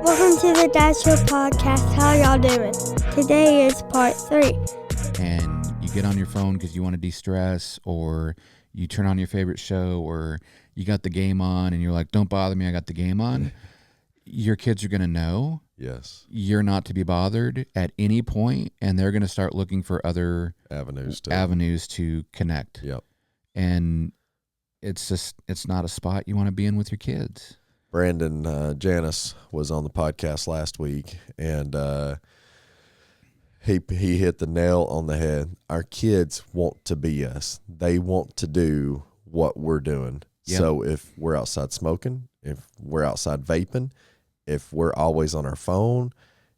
Welcome to the Dad Show podcast. How y'all doing? Today is part 3. And you get on your phone because you want to de-stress, or you turn on your favorite show, or you got the game on and you're like, don't bother me, I got the game on. Your kids are going to know you're not to be bothered at any point, and they're going to start looking for other avenues to connect. Yep. And it's not a spot you want to be in with your kids. Brandon Janis was on the podcast last week, and he hit the nail on the head. Our kids want to be us. They want to do what we're doing. Yep. So if we're outside smoking, if we're outside vaping, if we're always on our phone,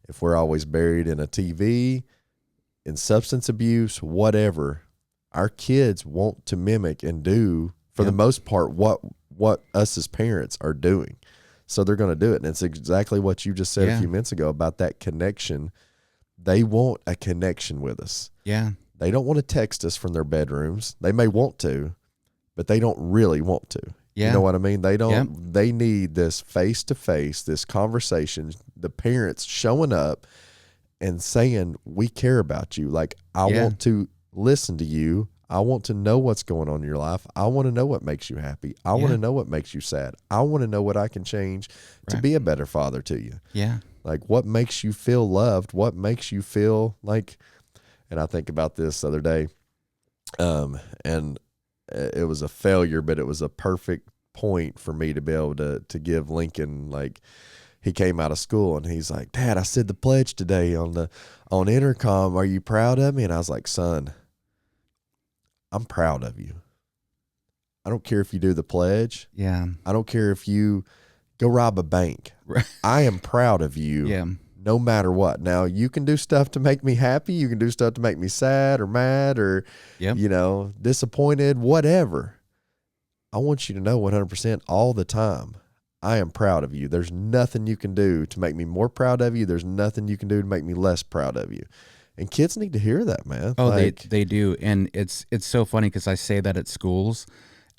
if we're always buried in a TV, in substance abuse, whatever, our kids want to mimic and do, for the most part, what us as parents are doing. So they're going to do it. And it's exactly what you just said a few minutes ago about that connection. They want a connection with us. Yeah. They don't want to text us from their bedrooms. They may want to, but they don't really want to. Yeah. You know what I mean? They don't. They need this face-to-face, this conversation, the parents showing up and saying, we care about you. Like, I want to listen to you. I want to know what's going on in your life. I want to know what makes you happy. I want to know what makes you sad. I want to know what I can change to be a better father to you. Yeah. Like, what makes you feel loved? What makes you feel like, and I think about this the other day, and it was a failure, but it was a perfect point for me to be able to give Lincoln. Like, he came out of school and he's like, Dad, I said the pledge today on intercom. Are you proud of me? And I was like, son, I'm proud of you. I don't care if you do the pledge. Yeah. I don't care if you go rob a bank. I am proud of you no matter what. Now, you can do stuff to make me happy. You can do stuff to make me sad or mad or, disappointed, whatever. I want you to know 100% all the time, I am proud of you. There's nothing you can do to make me more proud of you. There's nothing you can do to make me less proud of you. And kids need to hear that, man. Oh, they do. And it's so funny because I say that at schools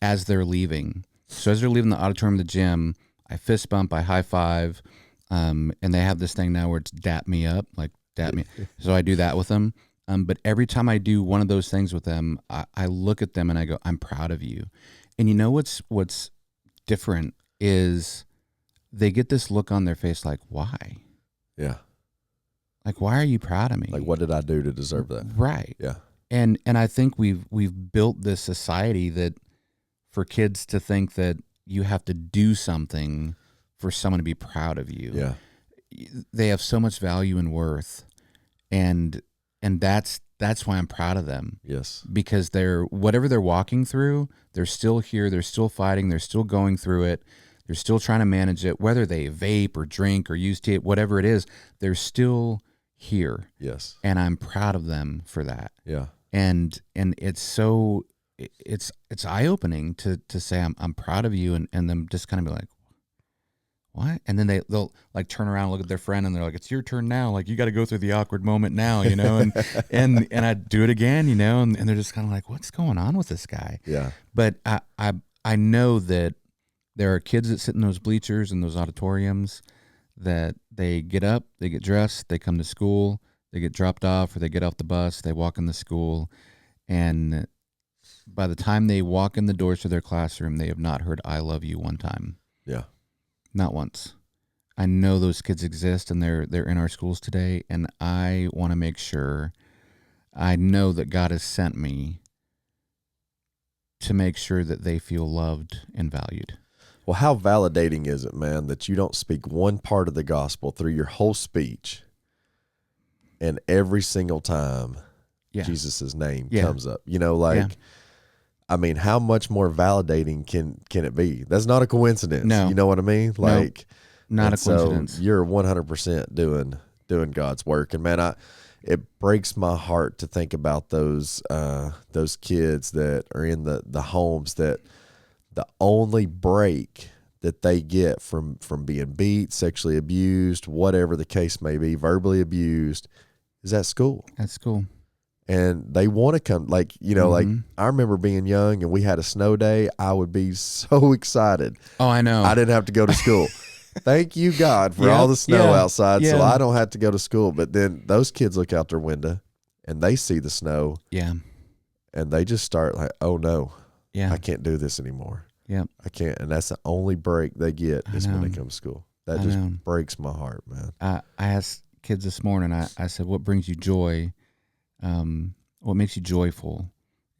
as they're leaving. So as they're leaving the auditorium of the gym, I fist bump, I high five, and they have this thing now where it's dap me up, like dap me. So I do that with them. But every time I do one of those things with them, I look at them and I go, I'm proud of you. And you know what's different is they get this look on their face like, why? Yeah. Like, why are you proud of me? Like, what did I do to deserve that? Right. Yeah. And I think we've built this society that for kids to think that you have to do something for someone to be proud of you. Yeah. They have so much value and worth. And that's why I'm proud of them. Yes. Because whatever they're walking through, they're still here, they're still fighting, they're still going through it. They're still trying to manage it, whether they vape or drink or use tea, whatever it is, they're still here. Yes. And I'm proud of them for that. Yeah. And it's eye-opening to say I'm proud of you, and them just kind of be like, what? And then they'll like turn around and look at their friend and they're like, it's your turn now. Like, you got to go through the awkward moment now, and I do it again, and they're just kind of like, what's going on with this guy? Yeah. But I know that there are kids that sit in those bleachers and those auditoriums that they get up, they get dressed, they come to school, they get dropped off, or they get off the bus, they walk in the school, and by the time they walk in the doors to their classroom, they have not heard I love you one time. Yeah. Not once. I know those kids exist, and they're in our schools today, and I want to make sure, I know that God has sent me to make sure that they feel loved and valued. Well, how validating is it, man, that you don't speak one part of the gospel through your whole speech, and every single time Jesus' name comes up? I mean, how much more validating can it be? That's not a coincidence. No. You know what I mean? Like, not a coincidence. So you're 100% doing God's work. And man, it breaks my heart to think about those kids that are in the homes that the only break that they get from being beat, sexually abused, whatever the case may be, verbally abused, is at school. At school. And they want to come, like, like I remember being young and we had a snow day. I would be so excited. Oh, I know. I didn't have to go to school. Thank you, God, for Yeah, all the snow yeah, outside, so yeah. I don't have to go to school. But then those kids look out their window and they see the snow, Yeah. and they just start like, "Oh no, Yeah. I can't do this anymore. Yeah. I can't." And that's the only break they get is when they know. come to school. That I just know. breaks my heart, man. I asked kids this morning, I said, what brings you joy? What makes you joyful?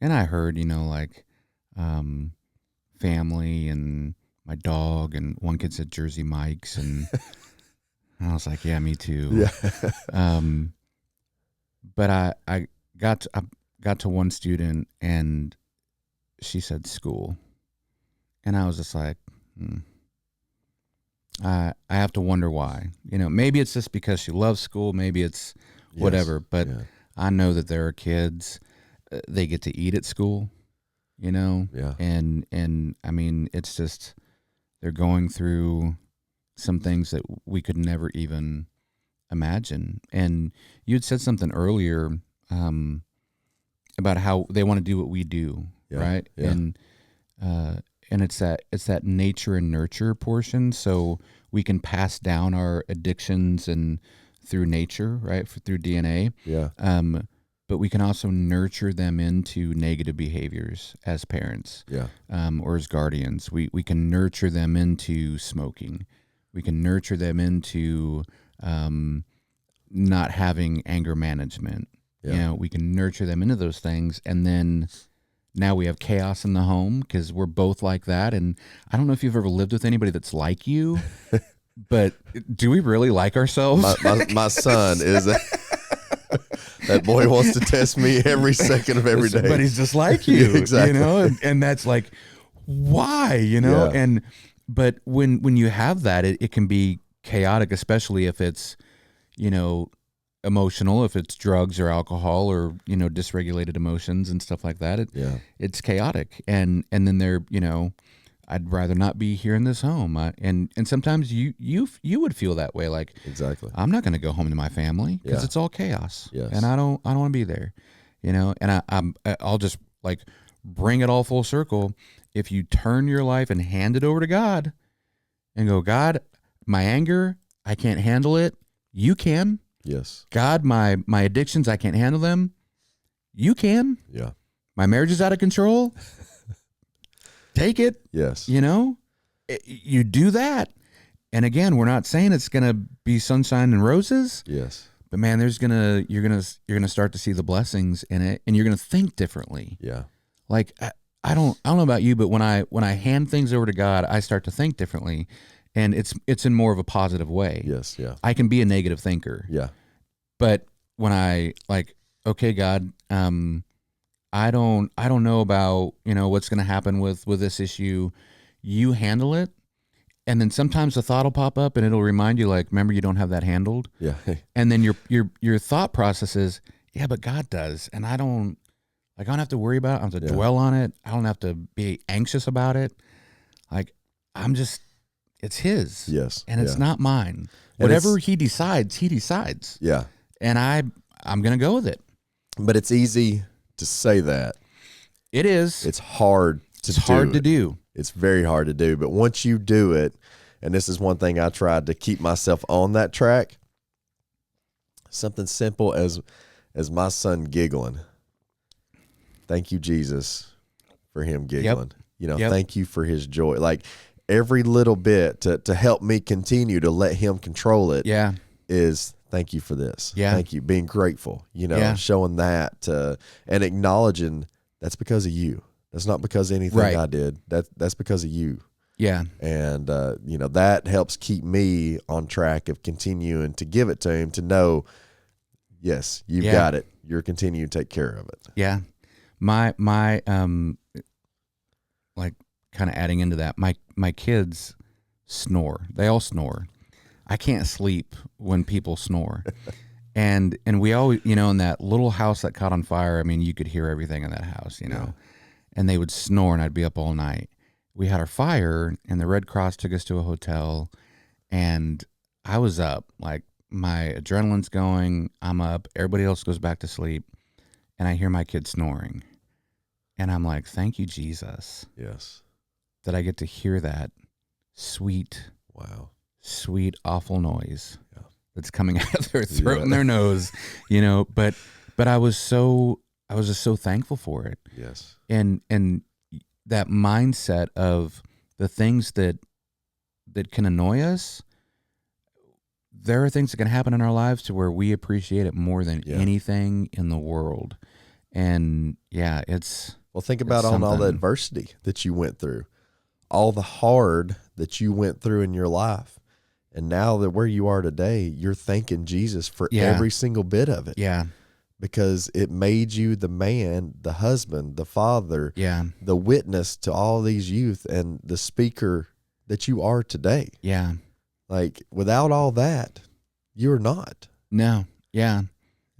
And I heard, like family and my dog, and one kid said Jersey Mike's, and I was like, yeah, me too. Yeah. But I got to one student, and she said school, and I was just like, I have to wonder why. Maybe it's just because she loves school. Maybe it's whatever. But yeah. I know that there are kids, they get to eat at school, Yeah. and I mean, it's just, they're going through some things that we could never even imagine. And you'd said something earlier about how they want to do what we do, Yeah. right? Yeah. And it's that nature and nurture portion, so we can pass down our addictions and through nature, right, through DNA. Yeah. But we can also nurture them into negative behaviors as parents, Yeah. or as guardians. We can nurture them into smoking. We can nurture them into not having anger management. Yeah. We can nurture them into those things, and then now we have chaos in the home because we're both like that. And I don't know if you've ever lived with anybody that's like you, but do we really like ourselves? My son is that boy wants to test me every second of every day. But he's just like you, Exactly. and that's like, why, Yeah. but when you have that, it can be chaotic, especially if it's, emotional, if it's drugs or alcohol or, dysregulated emotions and stuff like that. It's chaotic. And then they're, I'd rather not be here in this home. And sometimes you would feel that way. Like, Exactly. I'm not going to go home to my family because it's all chaos. Yes. And I don't want to be there, and I'll just like bring it all full circle. If you turn your life and hand it over to God and go, God, my anger, I can't handle it. You can. Yes. God, my addictions, I can't handle them. You can. Yeah. My marriage is out of control. Take it. Yes. You do that. And again, we're not saying it's going to be sunshine and roses. Yes. But man, you're going to start to see the blessings in it, and you're going to think differently. Yeah. Like I don't know about you, but when I hand things over to God, I start to think differently. And it's in more of a positive way. Yes. Yeah. I can be a negative thinker. Yeah. But when I okay, God, I don't know about, what's going to happen with this issue. You handle it. And then sometimes a thought will pop up and it'll remind you, like, remember, you don't have that handled. Yeah. And then your thought process is, yeah, but God does. And I don't have to worry about it. I don't have to dwell on it. I don't have to be anxious about it. Like, it's his. Yes. And it's not mine. And Whatever he decides, he decides. Yeah. And I'm going to go with it. But it's easy to say that. It is. It's hard to do. It's hard to do. It's very hard to do. But once you do it, and this is one thing I tried to keep myself on that track, something simple as my son giggling. Thank you, Jesus, for him giggling. Thank you for his joy. Like, every little bit to help me continue to let him control it. Yeah. Is thank you for this. Yeah. Thank you. Being grateful, Yeah. showing that and acknowledging that's because of you. That's not because of anything Right. I did. That's because of you. Yeah. And, that helps keep me on track of continuing to give it to him, to know, yes, you've got it. You're continuing to take care of it. Yeah. My like, kind of adding into that, my kids snore. They all snore. I can't sleep when people snore. And we always, in that little house that caught on fire, I mean, you could hear everything in that house, Yeah. and they would snore and I'd be up all night. We had our fire and the Red Cross took us to a hotel, and I was up, like, my adrenaline's going, I'm up, everybody else goes back to sleep, and I hear my kid snoring. And I'm like, thank you, Jesus, Yes. that I get to hear that sweet, Wow. sweet, awful noise Yeah. that's coming out of their throat Yeah. and their nose, but I was just so thankful for it. Yes. And that mindset of the things that can annoy us, there are things that can happen in our lives to where we appreciate it more than anything in the world. And yeah, well, think about all the adversity that you went through, all the hard that you went through in your life. And now that where you are today, you're thanking Jesus for every single bit of it. Yeah. Because it made you the man, the husband, the father, the witness to all these youth, and the speaker that you are today. Yeah. Like, without all that, you're not. No. Yeah.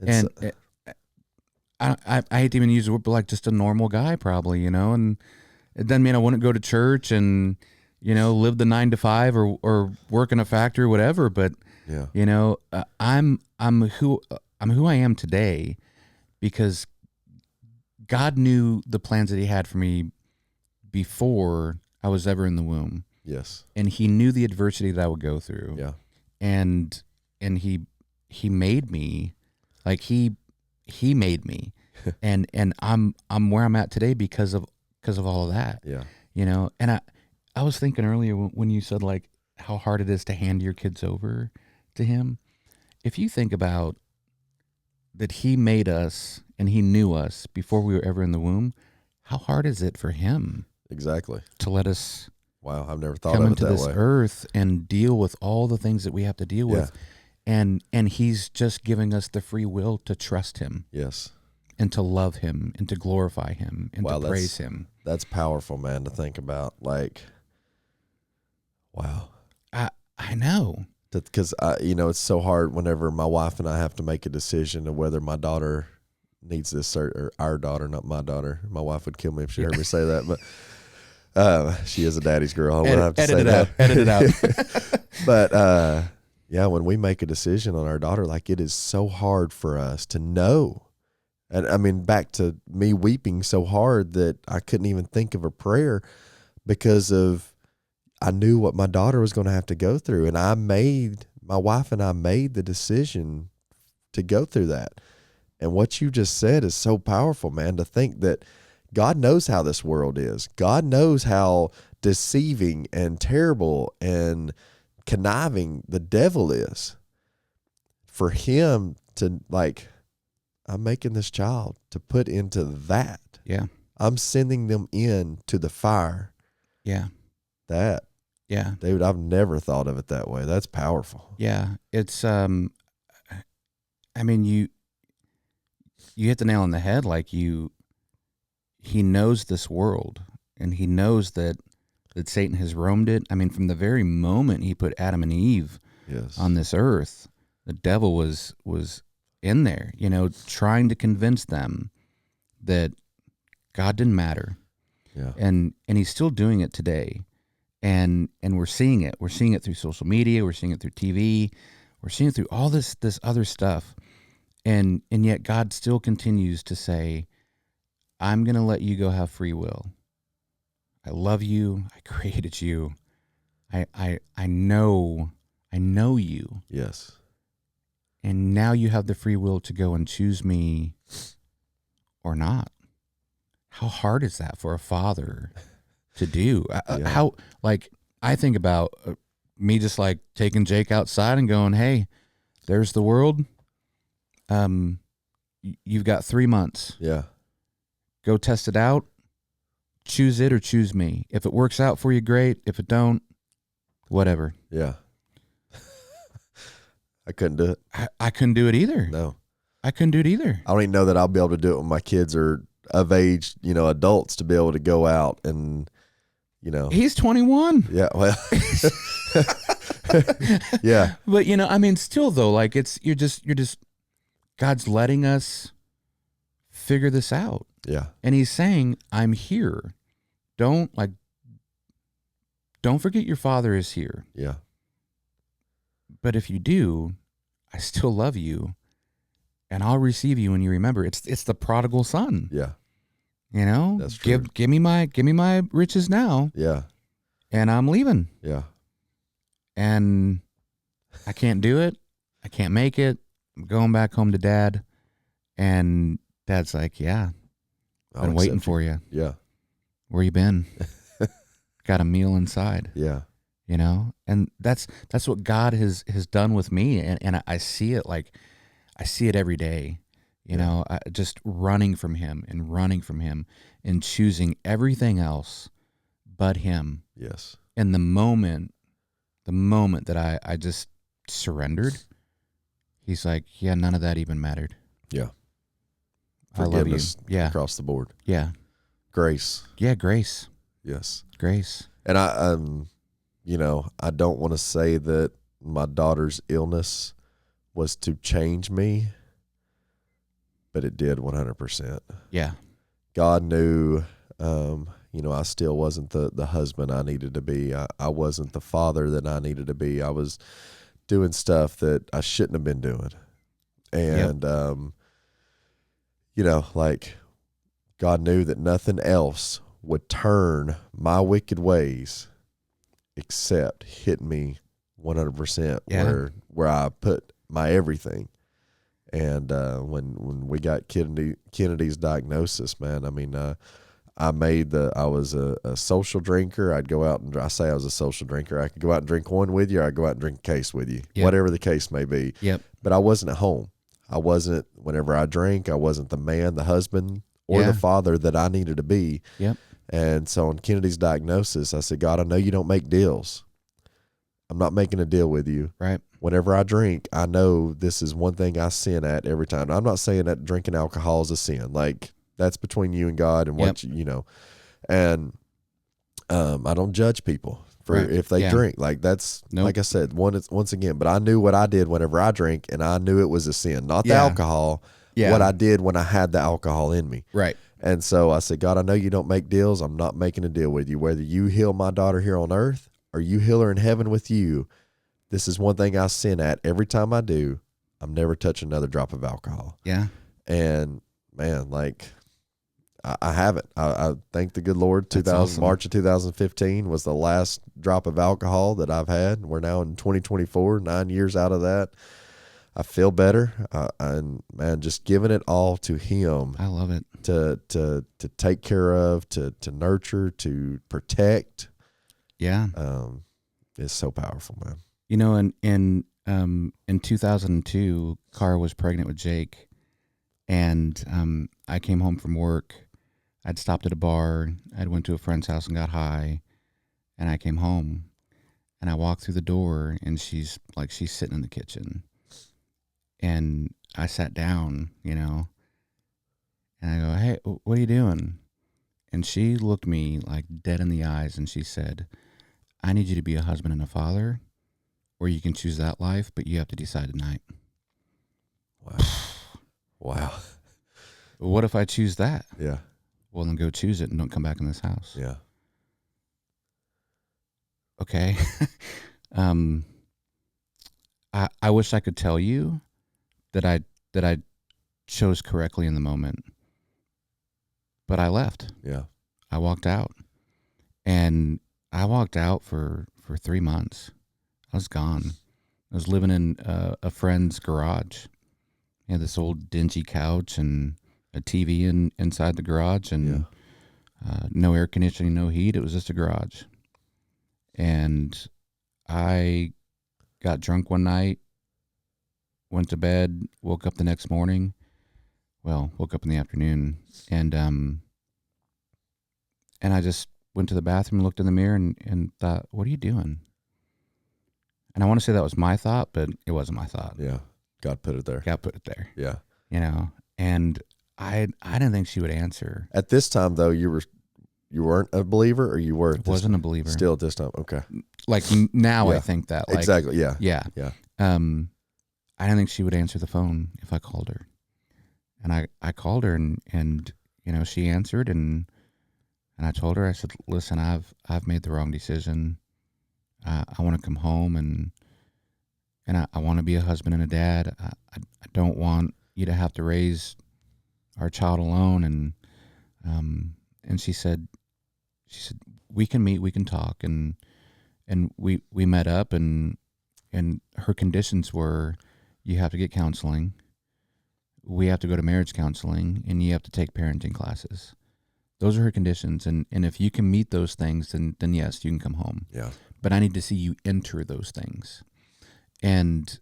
And I hate to even use the word, but like just a normal guy probably, and it doesn't mean I wouldn't go to church and, live the 9 to 5 or work in a factory or whatever. But, I'm who I am today because God knew the plans that he had for me before I was ever in the womb. Yes. And he knew the adversity that I would go through. Yeah. And he made me, like he made me. and I'm where I'm at today because of all of that. Yeah. And I was thinking earlier when you said like how hard it is to hand your kids over to him. If you think about that he made us and he knew us before we were ever in the womb, how hard is it for him Exactly. to let us Wow, I've never thought come of it into that this way. earth and deal with all the things that we have to deal with. And he's just giving us the free will to trust him. Yes. And to love him and to glorify him and to praise him. That's powerful, man, to think about. Like, wow. I know. Because, it's so hard whenever my wife and I have to make a decision of whether my daughter needs this or our daughter, not my daughter. My wife would kill me if she heard me say that, but she is a daddy's girl. I wouldn't have to say that. Edit it out. But, when we make a decision on our daughter, like it is so hard for us to know. And I mean, back to me weeping so hard that I couldn't even think of a prayer because I knew what my daughter was going to have to go through. And my wife and I made the decision to go through that. And what you just said is so powerful, man, to think that God knows how this world is. God knows how deceiving and terrible and conniving the devil is. For him to I'm making this child to put into that. Yeah. I'm sending them in to the fire. Yeah. David, I've never thought of it that way. That's powerful. Yeah. It's, I mean, you hit the nail on the head. Like he knows this world and he knows that Satan has roamed it. I mean, from the very moment he put Adam and Eve on this earth, the devil was in there, trying to convince them that God didn't matter. Yeah. And he's still doing it today. And we're seeing it. We're seeing it through social media. We're seeing it through TV. We're seeing it through all this other stuff. And yet God still continues to say, I'm going to let you go have free will. I love you. I created you. I know you. Yes. And now you have the free will to go and choose me or not. How hard is that for a father to do? How, I think about me just like taking Jake outside and going, hey, there's the world. You've got 3 months. Yeah. Go test it out. Choose it or choose me. If it works out for you, great. If it don't, whatever. Yeah. I couldn't do it. I couldn't do it either. No. I couldn't do it either. I don't even know that I'll be able to do it when my kids are of age, adults, to be able to go out and, He's 21. Yeah, well. Yeah. But, I mean, still though, like you're just, God's letting us figure this out. Yeah. And he's saying, I'm here. Don't forget your Father is here. Yeah. But if you do, I still love you, and I'll receive you when you remember. It's the prodigal son. Yeah. That's true. Give me my riches now. Yeah. And I'm leaving. Yeah. and I can't do it. I can't make it. I'm going back home to Dad. And Dad's like, yeah, been waiting for you. Yeah. Where you been? Got a meal inside. Yeah. You know? And that's what God has done with me. And I see it I see it every day. You know, just running from him and choosing everything else but him. Yes. And the moment that I just surrendered, he's like, yeah, none of that even mattered. Yeah. Forgiveness, I love you. Yeah. Across the board. Yeah. Grace. Yeah, grace. Yes. Grace. And I you know, I don't want to say that my daughter's illness was to change me, but it did 100%. Yeah. God knew, you know, I still wasn't the husband I needed to be. I wasn't the father that I needed to be. I was doing stuff that I shouldn't have been doing. And, you know, like God knew that nothing else would turn my wicked ways except hit me 100% where I put my everything. And when we got Kennedy's diagnosis, man, I mean, I was a social drinker. I'd go out and I say I was a social drinker. I could go out and drink one with you, or I'd go out and drink a case with you, whatever the case may be. Yep. But I wasn't at home. I wasn't, whenever I drank, I wasn't the man, the husband, or the father that I needed to be. Yep. And so on Kennedy's diagnosis, I said, God, I know you don't make deals. I'm not making a deal with you. Right. Whenever I drink, I know this is one thing I sin at every time. I'm not saying that drinking alcohol is a sin. Like, that's between you and God and what you know. And I don't judge people for if they drink. Like, that's like I said, once again. But I knew what I did whenever I drink, and I knew it was a sin, not the alcohol. What I did when I had the alcohol in me. Right. And so I said, God, I know you don't make deals. I'm not making a deal with you. Whether you heal my daughter here on earth or you heal her in heaven with you, this is one thing I sin at. Every time I do, I'm never touching another drop of alcohol. Yeah. And man, like, I haven't. I thank the good Lord. Awesome. March of 2015 was the last drop of alcohol that I've had. We're now in 2024, 9 years out of that. I feel better, and man, just giving it all to Him. I love it. To take care of, to nurture, to protect. Yeah. It's so powerful, man. You know, in 2002, Cara was pregnant with Jake, and I came home from work. I'd stopped at a bar. I'd went to a friend's house and got high, and I came home, and I walked through the door, and she's sitting in the kitchen. And I sat down, you know, and I go, hey, what are you doing? And she looked me like dead in the eyes, and she said, I need you to be a husband and a father, or you can choose that life, but you have to decide tonight. Wow. Wow. What if I choose that? Yeah. Well, then go choose it and don't come back in this house. Yeah. Okay. I wish I could tell you that I chose correctly in the moment, but I left. Yeah. I walked out, and I walked out for 3 months. I was gone. I was living in a friend's garage. He had this old dingy couch and a TV inside the garage, and no air conditioning, no heat. It was just a garage. And I got drunk one night, went to bed, woke up the next morning. Well, woke up in the afternoon, and I just went to the bathroom, looked in the mirror, and thought, what are you doing? And I want to say that was my thought, but it wasn't my thought. Yeah. God put it there. God put it there. Yeah. You know, and I didn't think she would answer. At this time, though, you weren't a believer, or you were? Wasn't a believer. Still at this time. Okay. Like now I think that. Like, exactly. Yeah. Yeah. Yeah. I didn't think she would answer the phone if I called her. And I called her, and you know, she answered, and I told her, I said, listen, I've made the wrong decision. I want to come home, and I want to be a husband and a dad. I don't want you to have to raise our child alone. And she said, we can meet, we can talk. And and we met up, and her conditions were, you have to get counseling, we have to go to marriage counseling, and you have to take parenting classes. Those are her conditions, and if you can meet those things, then yes, you can come home. Yeah. But I need to see you enter those things. And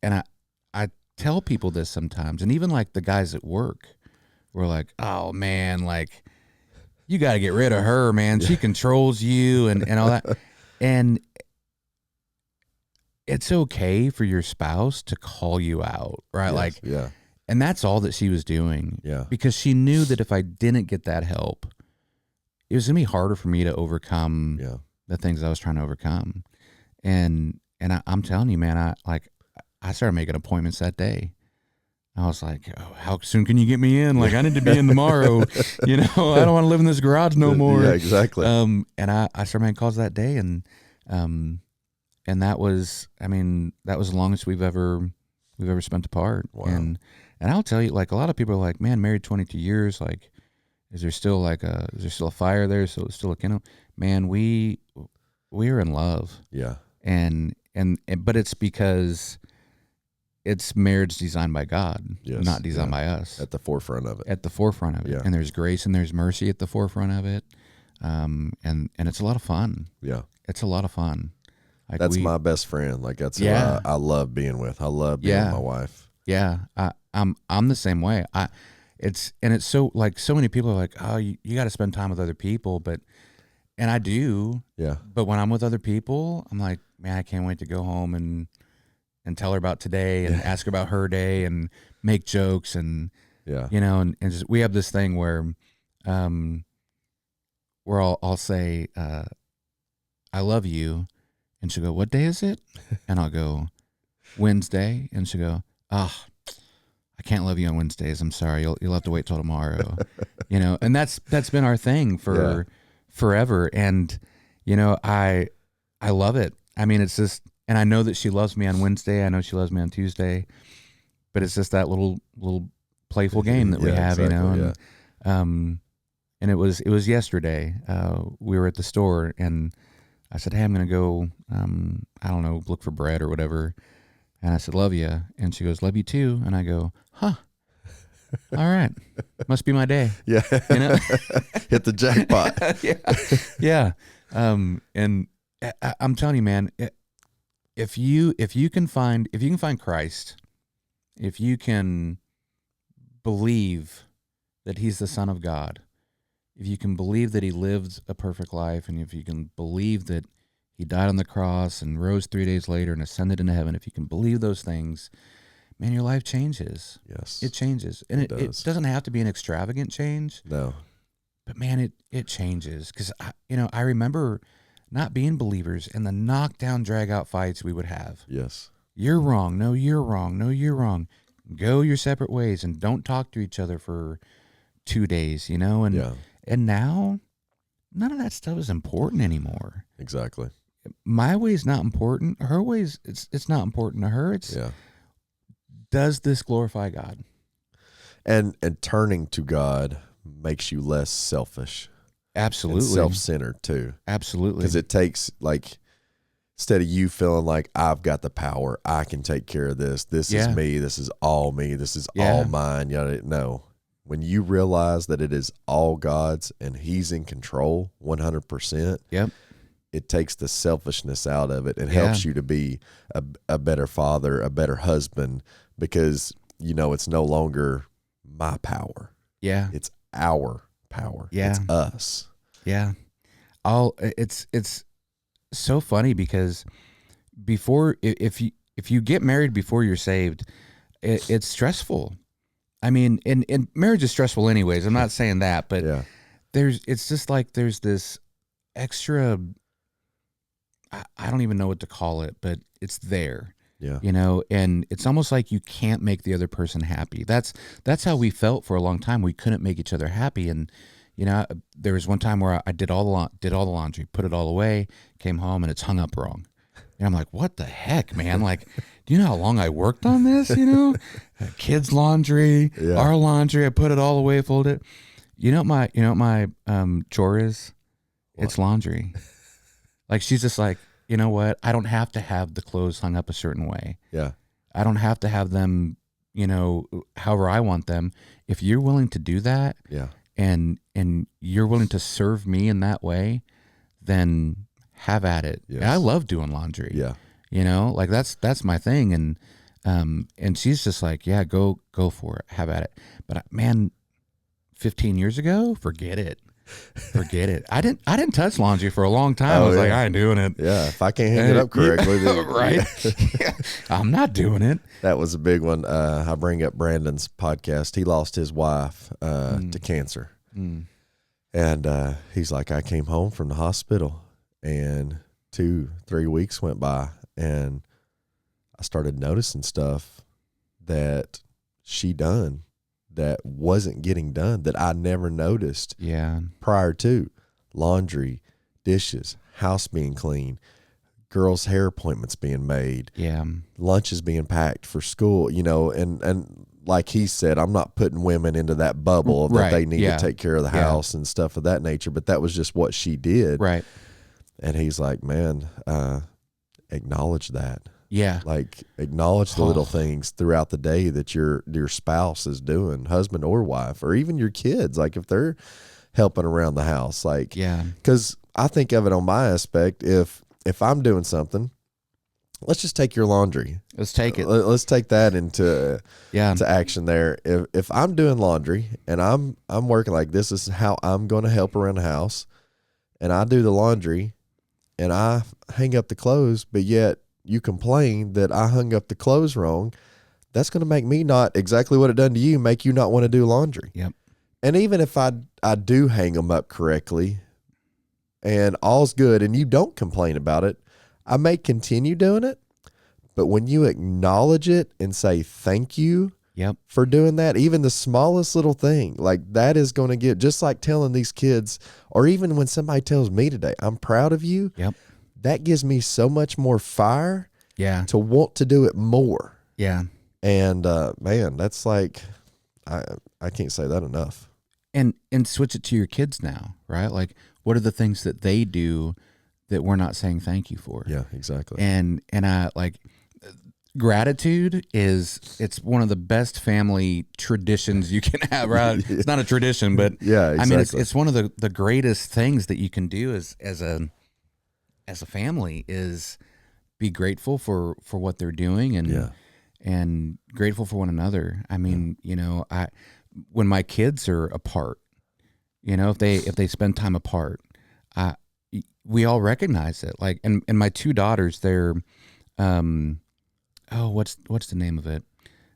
I tell people this sometimes, and even like the guys at work were like, oh man, like, you got to get rid of her, man. She controls you and all that. And it's okay for your spouse to call you out, right? Yes, like, yeah. And that's all that she was doing. Yeah. Because she knew that if I didn't get that help, it was going to be harder for me to overcome the things I was trying to overcome. And I'm telling you, man, I started making appointments that day. I was like, oh, how soon can you get me in? Like, I need to be in tomorrow. You know, I don't want to live in this garage no more. Yeah, exactly. And I started making calls that day, and that was, I mean, that was the longest we've ever spent apart. Wow. And I'll tell you, like, a lot of people are like, man, married 22 years, like, is there still a fire there? So it's still a kindle? Man, we are in love. Yeah. But it's because it's marriage designed by God, not designed by us. At the forefront of it. Yeah. And there's grace and there's mercy at the forefront of it. And it's a lot of fun. Yeah. It's a lot of fun. Like, that's my best friend. Like, that's who I love being with. I love being with my wife. Yeah. I'm the same way. It's so, like, so many people are like, oh, you got to spend time with other people, and I do. Yeah. But when I'm with other people, I'm like, man, I can't wait to go home and tell her about today and ask her about her day and make jokes and, you know, and just, we have this thing where I'll say, I love you. And she'll go, what day is it? And I'll go, Wednesday. And she'll go, oh, I can't love you on Wednesdays. I'm sorry. You'll have to wait till tomorrow. You know, and that's been our thing for forever. And, you know, I love it. I mean, it's just, and I know that she loves me on Wednesday. I know she loves me on Tuesday, but it's just that little playful game that we have, exactly, you know. And it was yesterday. We were at the store, and I said, hey, I'm gonna go. I don't know, look for bread or whatever. And I said, love you. And she goes, love you too. And I go, huh. All right, must be my day. Yeah, you know, hit the jackpot. yeah. And I'm telling you, man. If you can find Christ, if you can believe that he's the Son of God, if you can believe that he lived a perfect life, and if you can believe that he died on the cross and rose 3 days later and ascended into heaven, if you can believe those things, man, your life changes. Yes. It changes. And it doesn't have to be an extravagant change. No. But man, it changes. Because I remember not being believers and the knockdown, drag out fights we would have. Yes. You're wrong. No, you're wrong. No, you're wrong. Go your separate ways and don't talk to each other for 2 days, you know? And now none of that stuff is important anymore. Exactly. My way is not important. Her ways, it's not important to her. It's does this glorify God? And turning to God makes you less selfish. Absolutely. And self-centered too. Absolutely. Because it takes, like, instead of you feeling like I've got the power, I can take care of this. This is me. This is all me. This is all mine. No. When you realize that it is all God's and he's in control 100%, it takes the selfishness out of it and helps you to be a better father, a better husband, because, you know, it's no longer my power. Yeah. It's our power. Yeah. It's us. Yeah. It's so funny because if you get married before you're saved, it's stressful. I mean, and marriage is stressful anyways. I'm not saying that, but it's just like there's this extra, I don't even know what to call it, but it's there. Yeah. You know, and it's almost like you can't make the other person happy. That's how we felt for a long time. We couldn't make each other happy. And, you know, there was one time where I did all the laundry, put it all away, came home, and it's hung up wrong. And I'm like, what the heck, man? Like, do you know how long I worked on this? You know, kids' laundry, our laundry. I put it all away, folded it. You know what my chore is? What? It's laundry. Like, she's just like, you know what? I don't have to have the clothes hung up a certain way. Yeah. I don't have to have them, however I want them. If you're willing to do that, Yeah. and you're willing to serve me in that way, then have at it. Yes. And I love doing laundry. Yeah. Like that's my thing. And she's just like, yeah, go for it. Have at it. But man, 15 years ago, forget it. I didn't touch laundry for a long time. I was like, I ain't doing it. Yeah. If I can't hang it up correctly, then, right. I'm not doing it. That was a big one. I bring up Brandon's podcast. He lost his wife to cancer. And he's like, I came home from the hospital and 2-3 weeks went by and I started noticing stuff that she done that wasn't getting done that I never noticed prior to. Laundry, dishes, house being clean, girls' hair appointments being made, lunches being packed for school, and like he said, I'm not putting women into that bubble that they need to take care of the house and stuff of that nature, but that was just what she did. Right. And he's like, man, acknowledge that. Yeah. Like acknowledge the little things throughout the day that your spouse is doing, husband or wife, or even your kids. Like if they're helping around the house, like, because I think of it on my aspect. If I'm doing something, let's just take your laundry. Let's take it. Let's take that into action there. If I'm doing laundry and I'm working, like this is how I'm going to help around the house, and I do the laundry and I hang up the clothes, but yet you complain that I hung up the clothes wrong, that's going to make me not exactly what it done to you, make you not want to do laundry. Yep. And even if I do hang them up correctly and all's good and you don't complain about it, I may continue doing it. But when you acknowledge it and say thank you for doing that, even the smallest little thing, like that is going to get, just like telling these kids, or even when somebody tells me today, I'm proud of you. Yep. That gives me so much more fire to want to do it more. Yeah. And man, that's like, I can't say that enough. And switch it to your kids now, right? Like what are the things that they do that we're not saying thank you for? Yeah, exactly. And I like gratitude it's one of the best family traditions you can have, right? It's not a tradition, but exactly. I mean, it's one of the greatest things that you can do as a family is be grateful for what they're doing and grateful for one another. I mean, when my kids are apart, if they spend time apart, we all recognize it. Like, and my two daughters, they're, what's the name of it?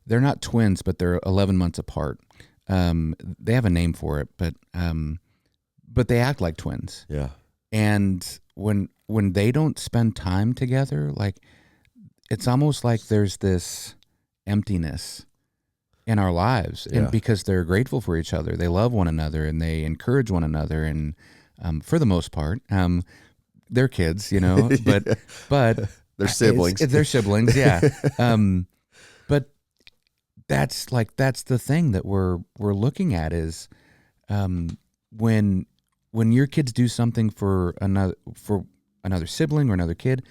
They're not twins, but they're 11 months apart. They have a name for it, but they act like twins. Yeah. And when they don't spend time together, like it's almost like there's this emptiness in our lives, and because they're grateful for each other, they love one another and they encourage one another, and for the most part, they're kids, but they're siblings. They're siblings, yeah. But that's the thing that we're looking at is when your kids do something for another sibling or another kid,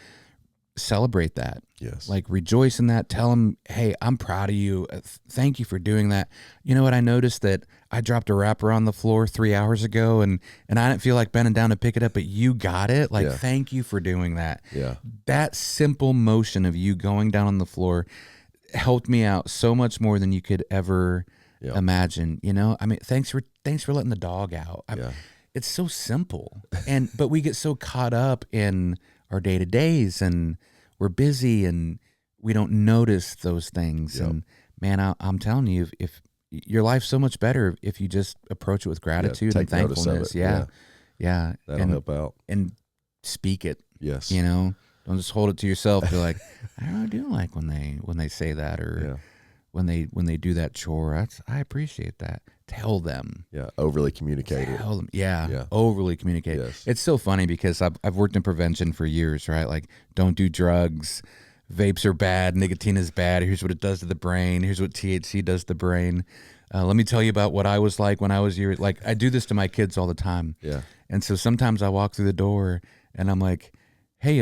celebrate that. Yes. Like rejoice in that. Tell them, hey, I'm proud of you. Thank you for doing that. You know what? I noticed that I dropped a wrapper on the floor 3 hours ago and I didn't feel like bending down to pick it up, but you got it. Like, thank you for doing that. Yeah. That simple motion of you going down on the floor helped me out so much more than you could ever imagine. I mean, thanks for letting the dog out. It's so simple. But we get so caught up in our day-to-days and we're busy and we don't notice those things. And man, I'm telling you, if your life's so much better if you just approach it with gratitude and thankfulness. Yeah. That'll help out. And speak it. Yes. Don't just hold it to yourself. Be like, I do like when they say that, or when they do that chore. I appreciate that. Tell them. Yeah, overly communicate it. Tell them. Yeah, overly communicate. Yes. It's so funny because I've worked in prevention for years, right? Like, don't do drugs. Vapes are bad. Nicotine is bad. Here's what it does to the brain. Here's what THC does to the brain. Let me tell you about what I was like when I was your. Like, I do this to my kids all the time. Yeah. And so sometimes I walk through the door and I'm like, hey,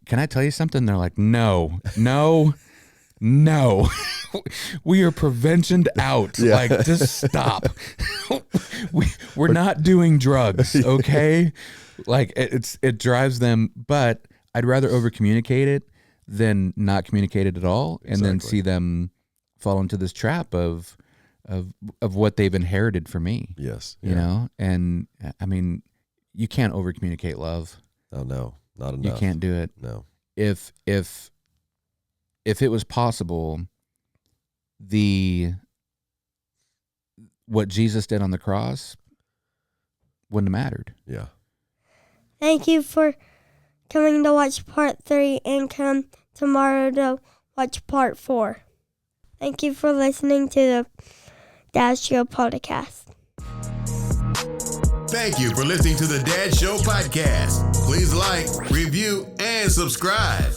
can I tell you something? They're like, no. We are preventioned out. Yeah. Like, just stop. We're not doing drugs, okay? Like, it drives them, but I'd rather over communicate it than not communicate it at all, and then see them fall into this trap of what they've inherited from me. Yes. You know? And I mean, you can't over communicate love. Oh no, not enough. You can't do it. No. If it was possible, what Jesus did on the cross wouldn't have mattered. Yeah. Thank you for coming to watch part 3 and come tomorrow to watch part 4. Thank you for listening to the Dad Show podcast. Thank you for listening to the Dad Show podcast. Please like, review, and subscribe.